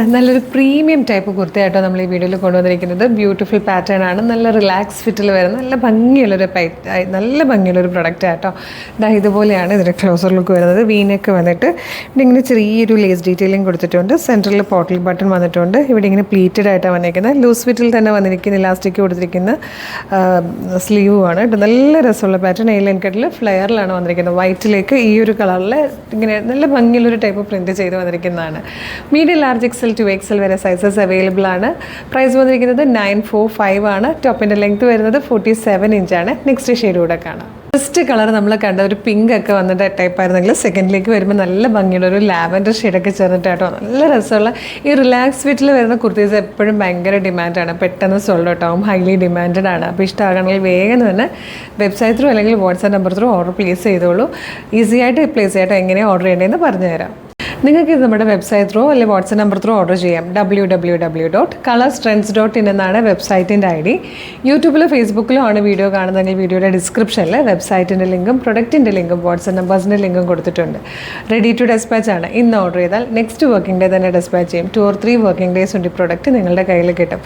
നല്ലൊരു premium type കുർത്തയായിട്ടോ നമ്മൾ ഈ വീഡിയോയിൽ കൊണ്ടുവന്നിരിക്കുന്നത്. ബ്യൂട്ടിഫുൾ പാറ്റേൺ ആണ്, നല്ല റിലാക്സ് ഫിറ്റിൽ വരുന്ന നല്ല ഭംഗിയുള്ളൊരു പ്രൊഡക്റ്റ് ആട്ടോ. ഇതുപോലെയാണ് ഇതിൻ്റെ ക്ലോസർ ലുക്ക് വരുന്നത്. വീനൊക്കെ വന്നിട്ട് ഇവിടെ ഇങ്ങനെ ചെറിയൊരു ലേസ് ഡീറ്റെയിലിംഗ് കൊടുത്തിട്ടുണ്ട്. സെൻറ്ററിൽ പോട്ടൽ ബട്ടൺ വന്നിട്ടുണ്ട്. ഇവിടെ ഇങ്ങനെ പ്ലീറ്റഡ് ആയിട്ടാണ് വന്നിരിക്കുന്നത്. ലൂസ് ഫിറ്റിൽ തന്നെ വന്നിരിക്കുന്ന ഇലാസ്റ്റിക് കൊടുത്തിരിക്കുന്ന സ്ലീവുമാണ് കേട്ടോ. നല്ല രസമുള്ള പാറ്റേൺ. എയിലൈൻ കട്ടിൽ ഫ്ലെയറിലാണ് വന്നിരിക്കുന്നത്. വൈറ്റിലേക്ക് ഈ ഒരു കളറിൽ ഇങ്ങനെ നല്ല ഭംഗിയുള്ളൊരു ടൈപ്പ് പ്രിൻറ്റ് ചെയ്ത് വന്നിരിക്കുന്നതാണ്. Medium large XL to XL വരെ സൈസസ് അവൈലബിൾ ആണ്. പ്രൈസ് വന്നിരിക്കുന്നത് 945 ആണ്. ടോപ്പിൻ്റെ ലെങ്ത് വരുന്നത് 47 ഇഞ്ചാണ്. നെക്സ്റ്റ് ഷെയ്ഡ് കൂടെ കാണാം. ഫസ്റ്റ് കളർ നമ്മൾ കണ്ട ഒരു പിങ്ക് ഒക്കെ വന്നിട്ട് ടൈപ്പ് ആയിരുന്നെങ്കിൽ സെക്കൻഡിലേക്ക് വരുമ്പോൾ നല്ല ഭംഗിയുള്ള ഒരു ലാവൻഡർ ഷെയ്ഡൊക്കെ ചേർന്നിട്ടാട്ടോ നല്ല രസമുള്ള ഈ റിലാക്സ് ഫിറ്റിൽ വരുന്ന കുർത്തീസ് എപ്പോഴും ഭയങ്കര ഡിമാൻഡാണ്. പെട്ടെന്ന് സോൾഡ് ഔട്ട് ആവും, ഹൈലി ഡിമാൻഡഡ് ആണ്. അപ്പോൾ ഇഷ്ടമാകണമെങ്കിൽ വേഗം തന്നെ വെബ്സൈറ്റ് ത്രൂ അല്ലെങ്കിൽ WhatsApp number through order place ചെയ്തോളൂ. ഈസി ആയിട്ട് പ്ലേസ് ചെയ്തിട്ട് എങ്ങനെയാണ് ഓർഡർ ചെയ്യേണ്ടതെന്ന് പറഞ്ഞുതരാം. നിങ്ങൾക്ക് ഇത് നമ്മുടെ വെബ്സൈറ്റ് ത്രൂ അല്ലെങ്കിൽ വാട്സാപ്പ് നമ്പർ ത്രൂ ഓർഡർ ചെയ്യാം. www.colorstrends.in എന്നാണ് വെബ്സൈറ്റിൻ്റെ ID. യൂട്യൂബിലോ ഫേസ്ബുക്കിലോ ആണ് വീഡിയോ കാണുന്നതെങ്കിൽ വീഡിയോയുടെ ഡിസ്ക്രിപ്ഷനിൽ വെബ്സൈറ്റിൻ്റെ ലിങ്കും പ്രൊഡക്റ്റിൻ്റെ ലിങ്കും വാട്സാപ്പ് നമ്പേഴ്സിൻ്റെ ലിങ്കും കൊടുത്തിട്ടുണ്ട്. റെഡി ടു ഡെസ്പാച്ച് ആണ്. ഇന്ന് ഓർഡർ ചെയ്താൽ നെക്സ്റ്റ് വർക്കിംഗ് ഡേ തന്നെ ഡെസ്പാച്ച് ചെയ്യും. 2 or 3 വർക്കിംഗ് ഡേയ്സ് കൊണ്ട് ഈ പ്രൊഡക്റ്റ് നിങ്ങളുടെ കയ്യിൽ കിട്ടും.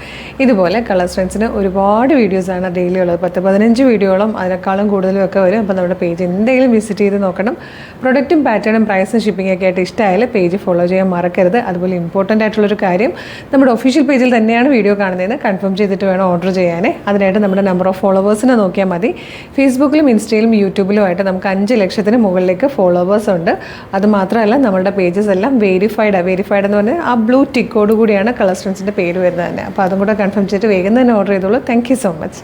ഇതുപോലെ കളർ സ്ട്രെൻസിന് ഒരുപാട് വീഡിയോസാണ് ഡെയിലി ഉള്ളത്. 10-15 വീഡിയോകളും അതിനേക്കാളും കൂടുതലും ഒക്കെ വരും. അപ്പോൾ നമ്മുടെ പേജ് എന്തെങ്കിലും വിസിറ്റ് ചെയ്ത് നോക്കണം. പ്രൊഡക്റ്റും പാറ്റേണും പ്രൈസും ഷിപ്പിംഗ് ഒക്കെ ആയിട്ട് ഇഷ്ടമായാലും പേജ് ഫോളോ ചെയ്യാൻ മറക്കരുത്. അതുപോലെ ഇമ്പോർട്ടൻ്റ് ആയിട്ടുള്ളൊരു കാര്യം, നമ്മുടെ ഒഫീഷ്യൽ പേജിൽ തന്നെയാണ് വീഡിയോ കാണുന്നതെന്ന് കൺഫേം ചെയ്തിട്ട് വേണം ഓർഡർ ചെയ്യാൻ. അതിനായിട്ട് നമ്മുടെ നമ്പർ ഓഫ് ഫോളോവേഴ്സിനെ നോക്കിയാൽ മതി. ഫേസ്ബുക്കിലും ഇൻസ്റ്റയിലും യൂട്യൂബിലും ആയിട്ട് നമുക്ക് 5 ലക്ഷത്തിന് മുകളിലേക്ക് ഫോളോവേഴ്സ് ഉണ്ട്. അതുമാത്രമല്ല നമ്മുടെ പേജസ് എല്ലാം വെരിഫൈഡ് എന്ന് പറഞ്ഞാൽ ആ ബ്ലൂ ടിക്കോട് കൂടിയാണ് കളർ സ്ട്രെൻസിൻ്റെ പേര് വരുന്നത് തന്നെ. അപ്പോൾ അതും കൂടെ കൺഫേം ചെയ്തിട്ട് വേഗം തന്നെ ഓർഡർ ചെയ്തോളൂ. Thank you so much.